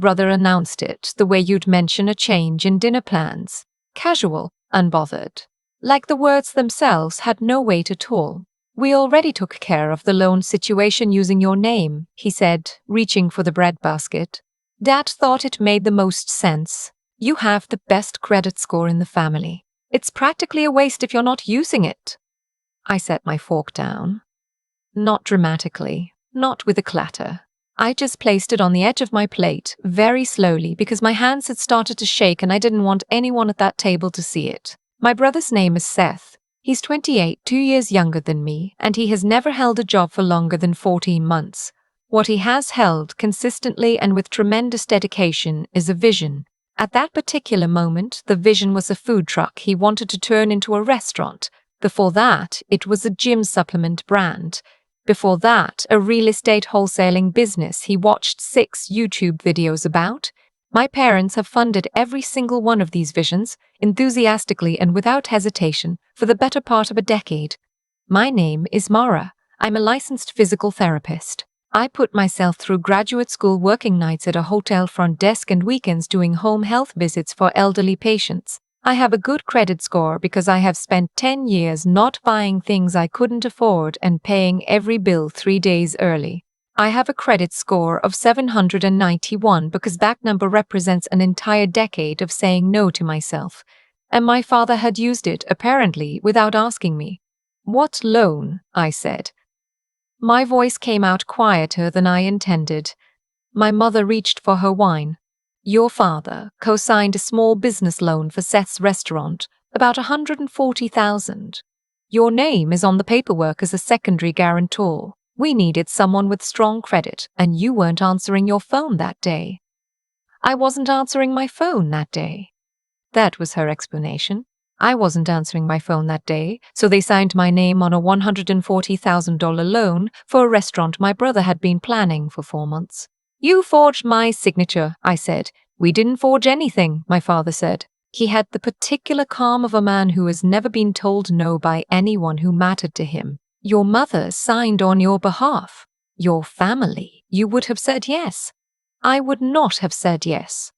Brother announced it the way you'd mention a change in dinner plans. Casual, unbothered. Like the words themselves had no weight at all. We already took care of the loan situation using your name, he said, reaching for the breadbasket. Dad thought it made the most sense. You have the best credit score in the family. It's practically a waste if you're not using it. I set my fork down. Not dramatically, not with a clatter. I just placed it on the edge of my plate, very slowly, because my hands had started to shake and I didn't want anyone at that table to see it. My brother's name is Seth. He's 28, 2 years younger than me, and he has never held a job for longer than 14 months. What he has held consistently and with tremendous dedication is a vision. At that particular moment, the vision was a food truck he wanted to turn into a restaurant. Before that, it was a gym supplement brand. Before that, a real estate wholesaling business he watched 6 YouTube videos about. My parents have funded every single one of these visions, enthusiastically and without hesitation, for the better part of a decade. My name is Mara. I'm a licensed physical therapist. I put myself through graduate school, working nights at a hotel front desk and weekends doing home health visits for elderly patients. I have a good credit score because I have spent 10 years not buying things I couldn't afford and paying every bill 3 days early. I have a credit score of 791 because that number represents an entire decade of saying no to myself. And my father had used it, apparently, without asking me. What loan? I said. My voice came out quieter than I intended. My mother reached for her wine. Your father co-signed a small business loan for Seth's restaurant, about $140,000. Your name is on the paperwork as a secondary guarantor. We needed someone with strong credit, and you weren't answering your phone that day. I wasn't answering my phone that day. That was her explanation. I wasn't answering my phone that day, so they signed my name on a $140,000 loan for a restaurant my brother had been planning for 4 months. You forged my signature, I said. We didn't forge anything, my father said. He had the particular calm of a man who has never been told no by anyone who mattered to him. Your mother signed on your behalf. Your family. You would have said yes. I would not have said yes.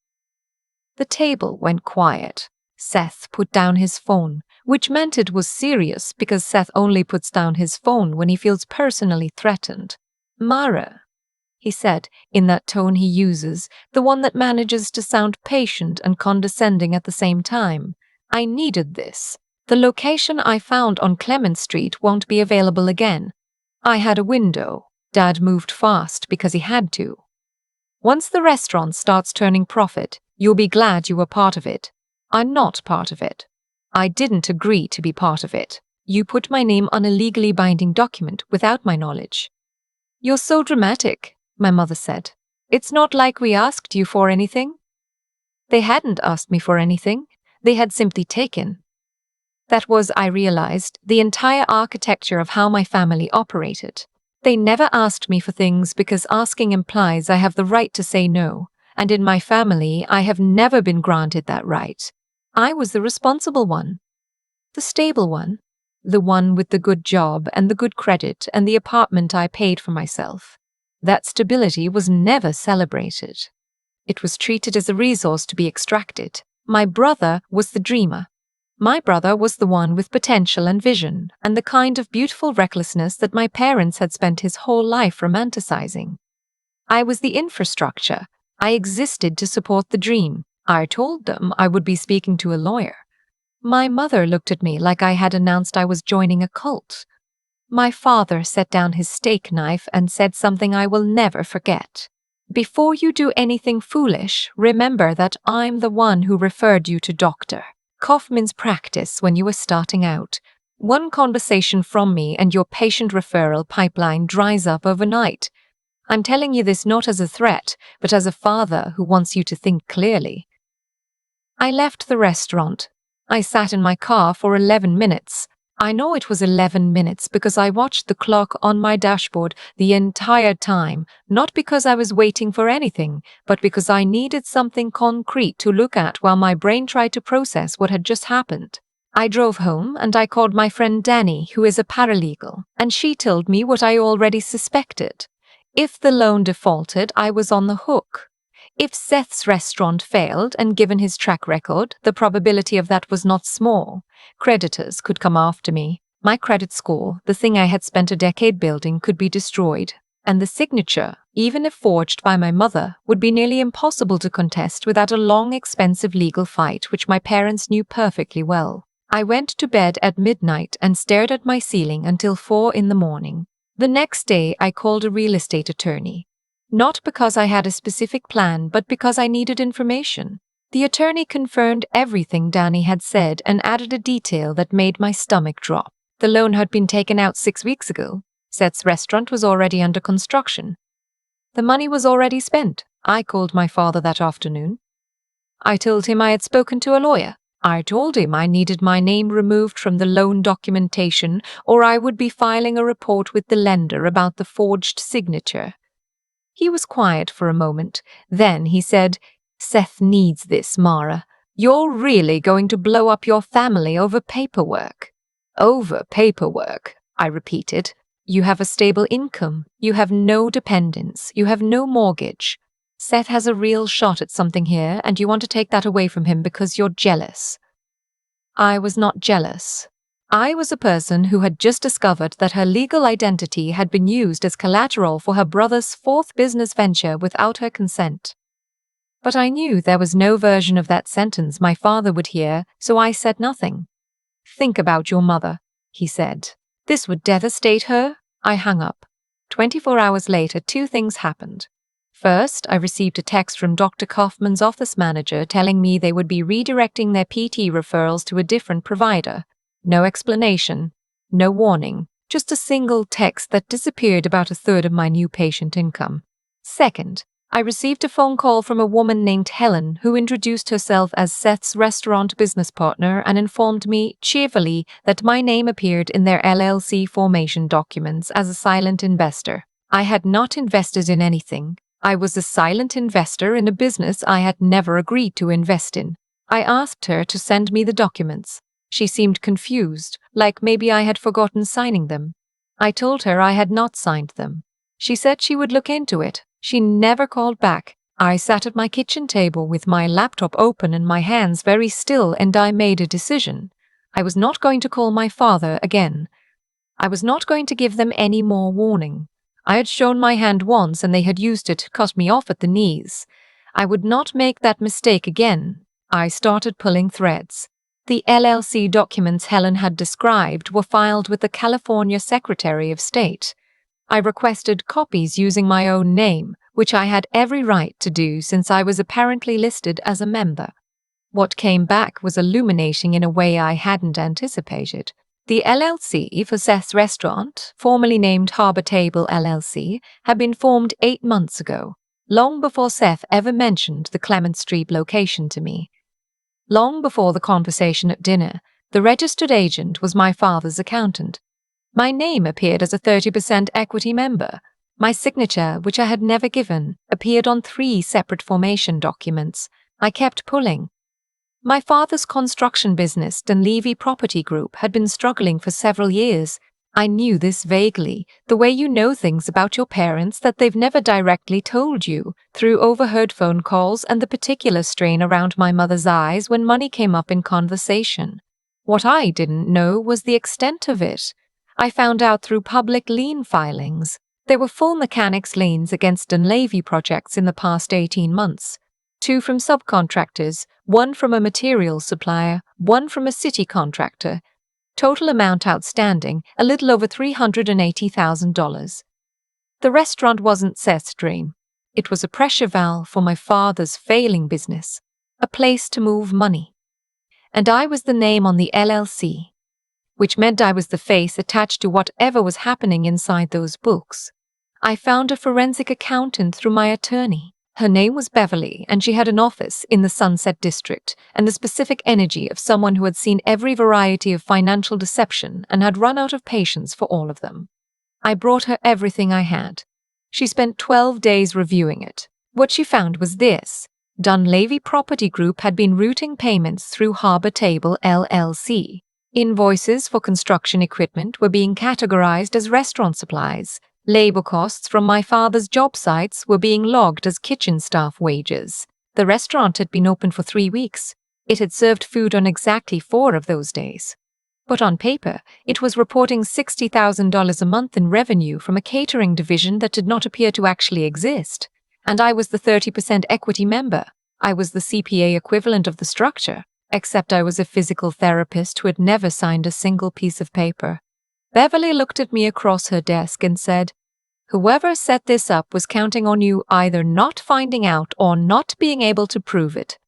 The table went quiet. Seth put down his phone, which meant it was serious because Seth only puts down his phone when he feels personally threatened. Mara, he said, in that tone he uses, the one that manages to sound patient and condescending at the same time. I needed this. The location I found on Clement Street won't be available again. I had a window. Dad moved fast because he had to. Once the restaurant starts turning profit, you'll be glad you were part of it. I'm not part of it. I didn't agree to be part of it. You put my name on a legally binding document without my knowledge. You're so dramatic, my mother said. It's not like we asked you for anything. They hadn't asked me for anything. They had simply taken. That was, I realized, the entire architecture of how my family operated. They never asked me for things because asking implies I have the right to say no, and in my family I have never been granted that right. I was the responsible one. The stable one. The one with the good job and the good credit and the apartment I paid for myself. That stability was never celebrated. It was treated as a resource to be extracted. My brother was the dreamer. My brother was the one with potential and vision, and the kind of beautiful recklessness that my parents had spent his whole life romanticizing. I was the infrastructure. I existed to support the dream. I told them I would be speaking to a lawyer. My mother looked at me like I had announced I was joining a cult. My father set down his steak knife and said something I will never forget. Before you do anything foolish, remember that I'm the one who referred you to Dr. Kaufman's practice when you were starting out. One conversation from me and your patient referral pipeline dries up overnight. I'm telling you this not as a threat, but as a father who wants you to think clearly. I left the restaurant. I sat in my car for 11 minutes. I know it was 11 minutes because I watched the clock on my dashboard the entire time, not because I was waiting for anything, but because I needed something concrete to look at while my brain tried to process what had just happened. I drove home and I called my friend Danny, who is a paralegal, and she told me what I already suspected. If the loan defaulted, I was on the hook. If Seth's restaurant failed, and given his track record, the probability of that was not small, creditors could come after me. My credit score, the thing I had spent a decade building, could be destroyed, and the signature, even if forged by my mother, would be nearly impossible to contest without a long, expensive legal fight which my parents knew perfectly well. I went to bed at midnight and stared at my ceiling until 4 in the morning. The next day I called a real estate attorney. Not because I had a specific plan, but because I needed information. The attorney confirmed everything Danny had said and added a detail that made my stomach drop. The loan had been taken out 6 weeks ago. Seth's restaurant was already under construction. The money was already spent. I called my father that afternoon. I told him I had spoken to a lawyer. I told him I needed my name removed from the loan documentation, or I would be filing a report with the lender about the forged signature. He was quiet for a moment. Then he said, "Seth needs this, Mara. You're really going to blow up your family over paperwork." "Over paperwork," I repeated. "You have a stable income. You have no dependents. You have no mortgage. Seth has a real shot at something here, and you want to take that away from him because you're jealous." I was not jealous. I was a person who had just discovered that her legal identity had been used as collateral for her brother's 4th business venture without her consent. But I knew there was no version of that sentence my father would hear, so I said nothing. "Think about your mother," he said. "This would devastate her." I hung up. 24 hours later, 2 things happened. First, I received a text from Dr. Kaufman's office manager telling me they would be redirecting their PT referrals to a different provider. No explanation, no warning, just a single text that disappeared about 1/3 of my new patient income. Second, I received a phone call from a woman named Helen who introduced herself as Seth's restaurant business partner and informed me cheerfully that my name appeared in their LLC formation documents as a silent investor. I had not invested in anything. I was a silent investor in a business I had never agreed to invest in. I asked her to send me the documents. She seemed confused, like maybe I had forgotten signing them. I told her I had not signed them. She said she would look into it. She never called back. I sat at my kitchen table with my laptop open and my hands very still, and I made a decision. I was not going to call my father again. I was not going to give them any more warning. I had shown my hand once and they had used it to cut me off at the knees. I would not make that mistake again. I started pulling threads. The LLC documents Helen had described were filed with the California Secretary of State. I requested copies using my own name, which I had every right to do since I was apparently listed as a member. What came back was illuminating in a way I hadn't anticipated. The LLC for Seth's restaurant, formerly named Harbor Table LLC, had been formed 8 months ago, long before Seth ever mentioned the Clement Street location to me. Long before the conversation at dinner, the registered agent was my father's accountant. My name appeared as a 30% equity member. My signature, which I had never given, appeared on 3 separate formation documents. I kept pulling. My father's construction business, Dunleavy Property Group, had been struggling for several years. I knew this vaguely, the way you know things about your parents that they've never directly told you, through overheard phone calls and the particular strain around my mother's eyes when money came up in conversation. What I didn't know was the extent of it. I found out through public lien filings. There were full mechanics liens against Dunleavy projects in the past 18 months. 2 from subcontractors, 1 from a materials supplier, 1 from a city contractor. Total amount outstanding, a little over $380,000. The restaurant wasn't Seth's dream. It was a pressure valve for my father's failing business, a place to move money. And I was the name on the LLC, which meant I was the face attached to whatever was happening inside those books. I found a forensic accountant through my attorney. Her name was Beverly, and she had an office in the Sunset District and the specific energy of someone who had seen every variety of financial deception and had run out of patience for all of them. I brought her everything I had. She spent 12 days reviewing it. What she found was this. Dunleavy Property Group had been routing payments through Harbor Table LLC. Invoices for construction equipment were being categorized as restaurant supplies. Labor costs from my father's job sites were being logged as kitchen staff wages. The restaurant had been open for 3 weeks. It had served food on exactly 4 of those days. But on paper, it was reporting $60,000 a month in revenue from a catering division that did not appear to actually exist. And I was the 30% equity member. I was the CPA equivalent of the structure, except I was a physical therapist who had never signed a single piece of paper. Beverly looked at me across her desk and said, "Whoever set this up was counting on you either not finding out or not being able to prove it.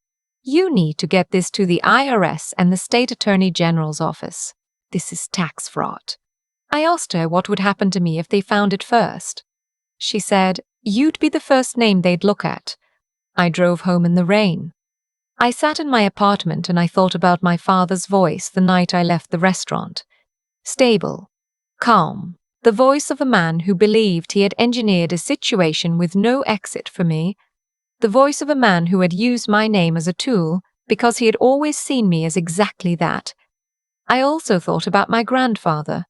You need to get this to the IRS and the State Attorney General's office. This is tax fraud." I asked her what would happen to me if they found it first. She said, "You'd be the first name they'd look at." I drove home in the rain. I sat in my apartment and I thought about my father's voice the night I left the restaurant. Stable, calm, the voice of a man who believed he had engineered a situation with no exit for me. The voice of a man who had used my name as a tool because he had always seen me as exactly that. I also thought about my grandfather.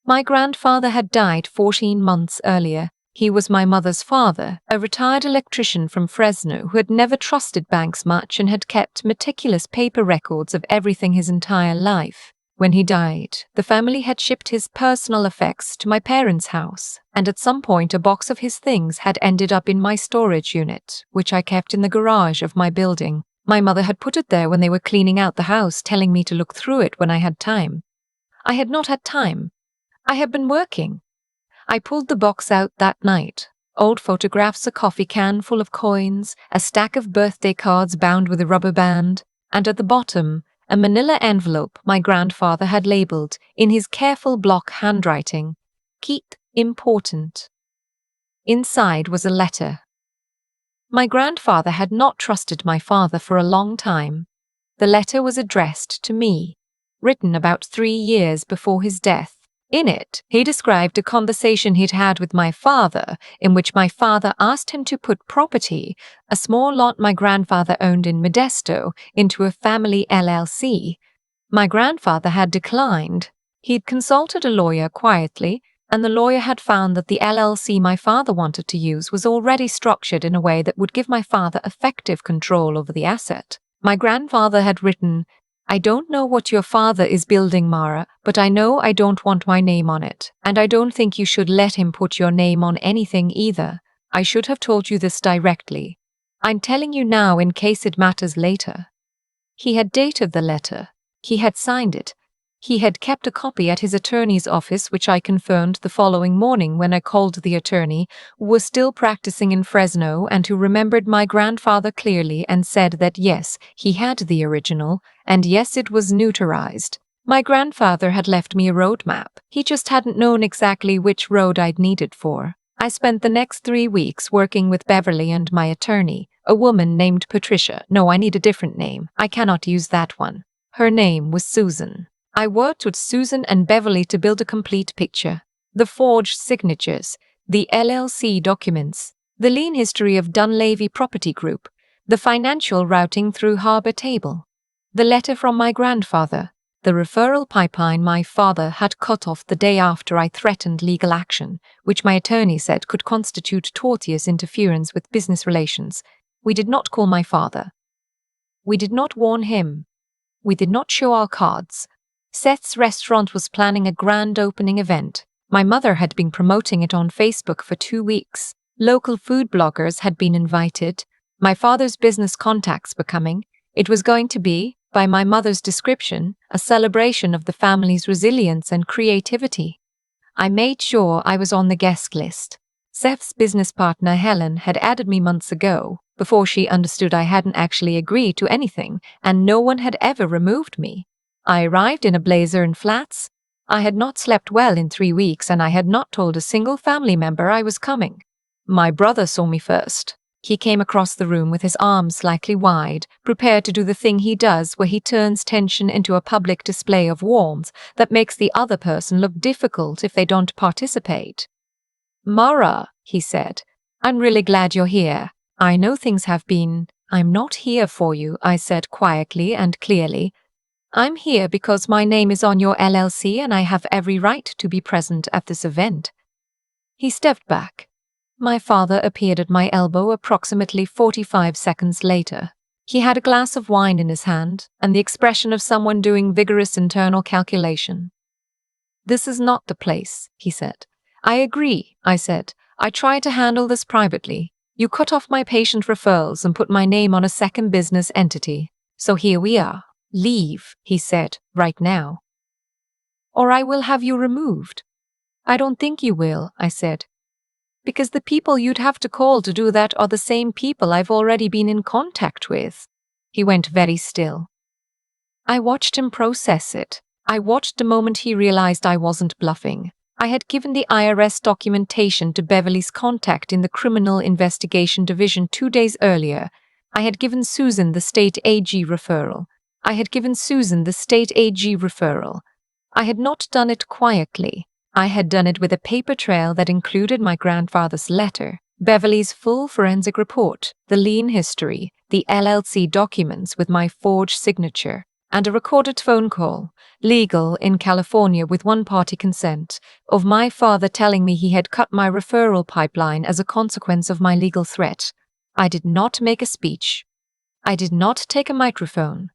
My grandfather had died 14 months earlier. He was my mother's father, a retired electrician from Fresno who had never trusted banks much and had kept meticulous paper records of everything his entire life. When he died, the family had shipped his personal effects to my parents' house, and at some point a box of his things had ended up in my storage unit, which I kept in the garage of my building. My mother had put it there when they were cleaning out the house, telling me to look through it when I had time. I had not had time. I had been working. I pulled the box out that night. Old photographs, a coffee can full of coins, a stack of birthday cards bound with a rubber band, and at the bottom, a manila envelope my grandfather had labeled, in his careful block handwriting, "Keep important." Inside was a letter. My grandfather had not trusted my father for a long time. The letter was addressed to me, written about 3 years before his death. In it, he described a conversation he'd had with my father, in which my father asked him to put property, a small lot my grandfather owned in Modesto, into a family LLC. My grandfather had declined. He'd consulted a lawyer quietly, and the lawyer had found that the LLC my father wanted to use was already structured in a way that would give my father effective control over the asset. My grandfather had written, "I don't know what your father is building, Mara, but I know I don't want my name on it, and I don't think you should let him put your name on anything either. I should have told you this directly. I'm telling you now in case it matters later." He had dated the letter. He had signed it. He had kept a copy at his attorney's office, which I confirmed the following morning when I called the attorney, who was still practicing in Fresno and who remembered my grandfather clearly and said that yes, he had the original, and yes, it was notarized. My grandfather had left me a roadmap. He just hadn't known exactly which road I'd need it for. I spent the next 3 weeks working with Beverly and my attorney, a woman named Patricia. No, I need a different name. I cannot use that one. Her name was Susan. I worked with Susan and Beverly to build a complete picture. The forged signatures, the LLC documents, the lien history of Dunleavy Property Group, the financial routing through Harbor Table, the letter from my grandfather, the referral pipeline my father had cut off the day after I threatened legal action, which my attorney said could constitute tortious interference with business relations. We did not call my father. We did not warn him. We did not show our cards. Seth's restaurant was planning a grand opening event. My mother had been promoting it on Facebook for 2 weeks. Local food bloggers had been invited. My father's business contacts were coming. It was going to be, by my mother's description, a celebration of the family's resilience and creativity. I made sure I was on the guest list. Seth's business partner Helen had added me months ago, before she understood I hadn't actually agreed to anything, and no one had ever removed me. I arrived in a blazer and flats. I had not slept well in 3 weeks, and I had not told a single family member I was coming. My brother saw me first. He came across the room with his arms slightly wide, prepared to do the thing he does where he turns tension into a public display of warmth that makes the other person look difficult if they don't participate. "Mara," he said, "I'm really glad you're here. I know things have been—" "I'm not here for you," I said quietly and clearly. "I'm here because my name is on your LLC and I have every right to be present at this event." He stepped back. My father appeared at my elbow approximately 45 seconds later. He had a glass of wine in his hand and the expression of someone doing vigorous internal calculation. "This is not the place," he said. "I agree," I said. "I tried to handle this privately. You cut off my patient referrals and put my name on a second business entity. So here we are. Leave," he said, "right now. Or I will have you removed." "I don't think you will," I said. "Because the people you'd have to call to do that are the same people I've already been in contact with." He went very still. I watched him process it. I watched the moment he realized I wasn't bluffing. I had given the IRS documentation to Beverly's contact in the Criminal Investigation Division 2 days earlier. I had given Susan the state AG referral. I had not done it quietly. I had done it with a paper trail that included my grandfather's letter, Beverly's full forensic report, the lien history, the LLC documents with my forged signature, and a recorded phone call, legal in California with one-party consent, of my father telling me he had cut my referral pipeline as a consequence of my legal threat. I did not make a speech. I did not take a microphone.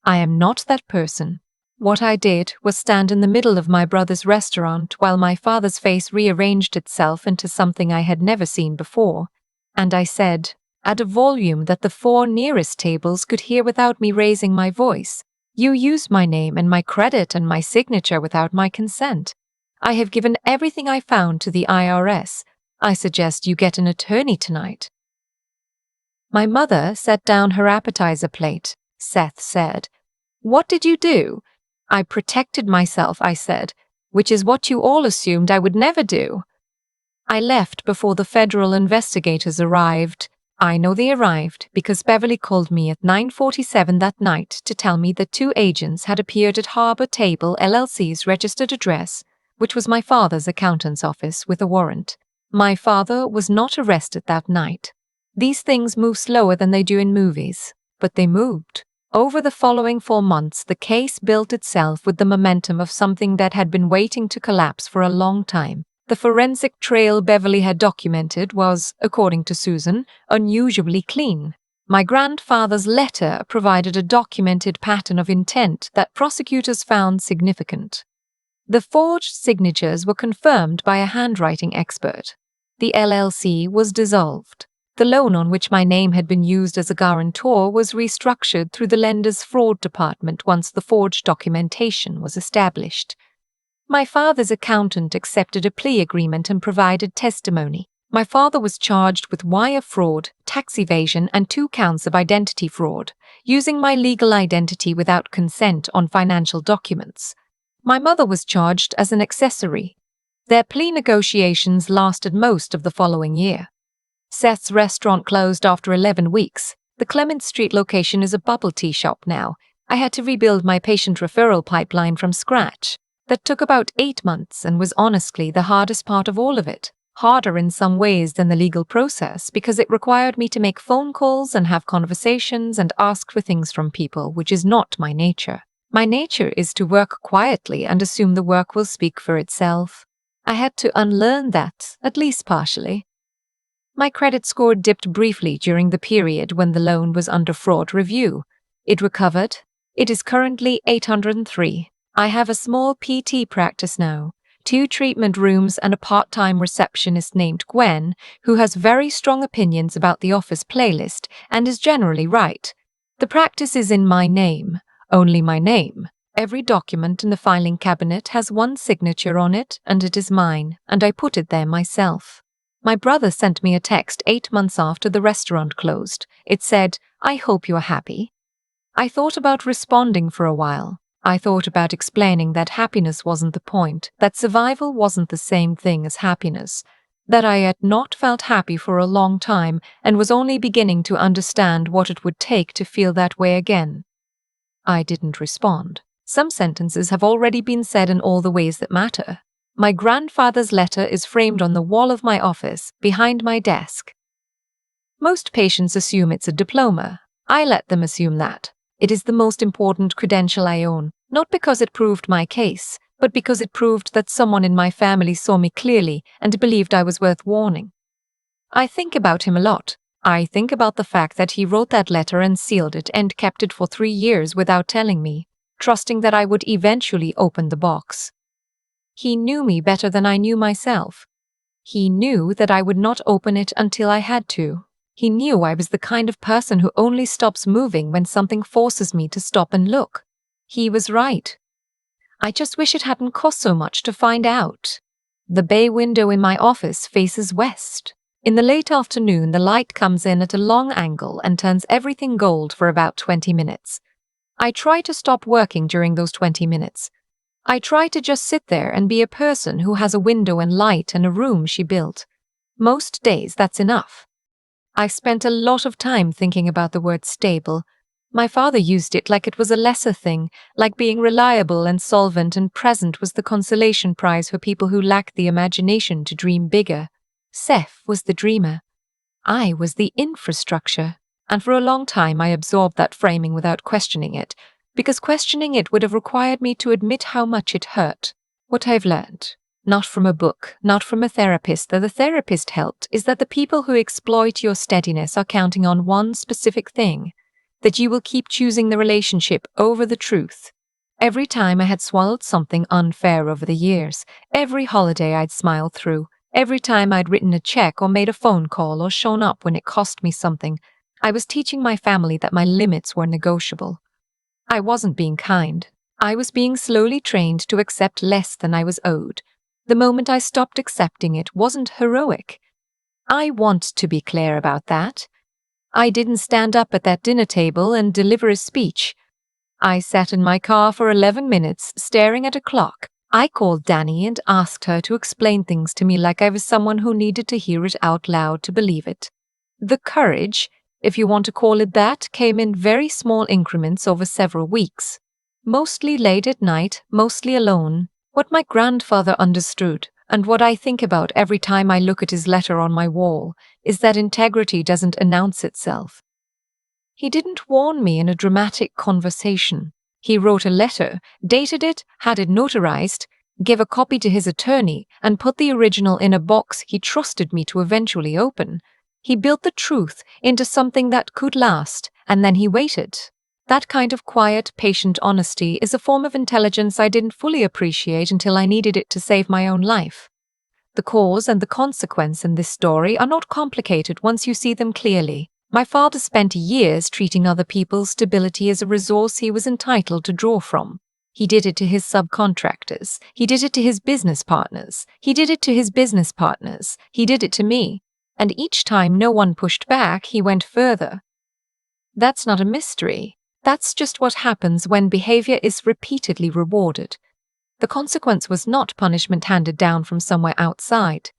I am not that person. What I did was stand in the middle of my brother's restaurant while my father's face rearranged itself into something I had never seen before, and I said, at a volume that the 4 nearest tables could hear without me raising my voice, "You used my name and my credit and my signature without my consent. I have given everything I found to the IRS. I suggest you get an attorney tonight." My mother set down her appetizer plate. Seth said, "What did you do?" "I protected myself," I said, "which is what you all assumed I would never do." "I left before the federal investigators arrived." I know they arrived because Beverly called me at 9:47 that night to tell me that 2 agents had appeared at Harbor Table LLC's registered address, which was my father's accountant's office, with a warrant. My father was not arrested that night. These things move slower than they do in movies, but they moved. Over the following 4 months, the case built itself with the momentum of something that had been waiting to collapse for a long time. The forensic trail Beverly had documented was, according to Susan, unusually clean. My grandfather's letter provided a documented pattern of intent that prosecutors found significant. The forged signatures were confirmed by a handwriting expert. The LLC was dissolved. The loan on which my name had been used as a guarantor was restructured through the lender's fraud department once the forged documentation was established. My father's accountant accepted a plea agreement and provided testimony. My father was charged with wire fraud, tax evasion, and 2 counts of identity fraud, using my legal identity without consent on financial documents. My mother was charged as an accessory. Their plea negotiations lasted most of the following year. Seth's restaurant closed after 11 weeks. The Clement Street location is a bubble tea shop now. I had to rebuild my patient referral pipeline from scratch. That took about 8 months and was honestly the hardest part of all of it. Harder in some ways than the legal process because it required me to make phone calls and have conversations and ask for things from people, which is not my nature. My nature is to work quietly and assume the work will speak for itself. I had to unlearn that, at least partially. My credit score dipped briefly during the period when the loan was under fraud review. It recovered. It is currently 803. I have a small PT practice now, 2 treatment rooms and a part-time receptionist named Gwen, who has very strong opinions about the office playlist and is generally right. The practice is in my name, only my name. Every document in the filing cabinet has one signature on it, and it is mine, and I put it there myself. My brother sent me a text 8 months after the restaurant closed. It said, "I hope you are happy." I thought about responding for a while. I thought about explaining that happiness wasn't the point, that survival wasn't the same thing as happiness, that I had not felt happy for a long time and was only beginning to understand what it would take to feel that way again. I didn't respond. Some sentences have already been said in all the ways that matter. My grandfather's letter is framed on the wall of my office, behind my desk. Most patients assume it's a diploma. I let them assume that. It is the most important credential I own, not because it proved my case, but because it proved that someone in my family saw me clearly and believed I was worth warning. I think about him a lot. I think about the fact that he wrote that letter and sealed it and kept it for 3 years without telling me, trusting that I would eventually open the box. He knew me better than I knew myself. He knew that I would not open it until I had to. He knew I was the kind of person who only stops moving when something forces me to stop and look. He was right. I just wish it hadn't cost so much to find out. The bay window in my office faces west. In the late afternoon, the light comes in at a long angle and turns everything gold for about 20 minutes. I try to stop working during those 20 minutes. I try to just sit there and be a person who has a window and light and a room she built. Most days, that's enough. I spent a lot of time thinking about the word stable. My father used it like it was a lesser thing, like being reliable and solvent and present was the consolation prize for people who lack the imagination to dream bigger. Seth was the dreamer. I was the infrastructure. And for a long time I absorbed that framing without questioning it, because questioning it would have required me to admit how much it hurt. What I've learned, not from a book, not from a therapist, that the therapist helped, is that the people who exploit your steadiness are counting on one specific thing, that you will keep choosing the relationship over the truth. Every time I had swallowed something unfair over the years, every holiday I'd smiled through, every time I'd written a check or made a phone call or shown up when it cost me something, I was teaching my family that my limits were negotiable. I wasn't being kind. I was being slowly trained to accept less than I was owed. The moment I stopped accepting it wasn't heroic. I want to be clear about that. I didn't stand up at that dinner table and deliver a speech. I sat in my car for 11 minutes, staring at a clock. I called Danny and asked her to explain things to me like I was someone who needed to hear it out loud to believe it. The courage, if you want to call it that, came in very small increments over several weeks. Mostly late at night, mostly alone. What my grandfather understood, and what I think about every time I look at his letter on my wall, is that integrity doesn't announce itself. He didn't warn me in a dramatic conversation. He wrote a letter, dated it, had it notarized, gave a copy to his attorney, and put the original in a box he trusted me to eventually open. He built the truth into something that could last, and then he waited. That kind of quiet, patient honesty is a form of intelligence I didn't fully appreciate until I needed it to save my own life. The cause and the consequence in this story are not complicated once you see them clearly. My father spent years treating other people's stability as a resource he was entitled to draw from. He did it to his subcontractors. He did it to his business partners. He did it to his business partners. He did it to me. And each time no one pushed back, he went further. That's not a mystery. That's just what happens when behavior is repeatedly rewarded. The consequence was not punishment handed down from somewhere outside.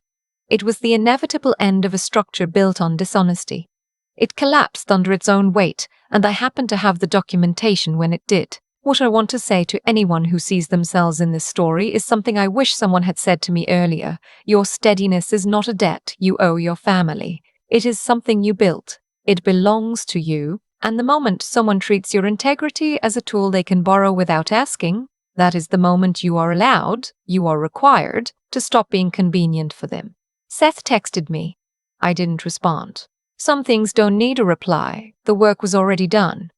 It was the inevitable end of a structure built on dishonesty. It collapsed under its own weight, and I happened to have the documentation when it did. What I want to say to anyone who sees themselves in this story is something I wish someone had said to me earlier. Your steadiness is not a debt you owe your family. It is something you built. It belongs to you, and the moment someone treats your integrity as a tool they can borrow without asking, that is the moment you are allowed, you are required, to stop being convenient for them. Seth texted me. I didn't respond. Some things don't need a reply. The work was already done.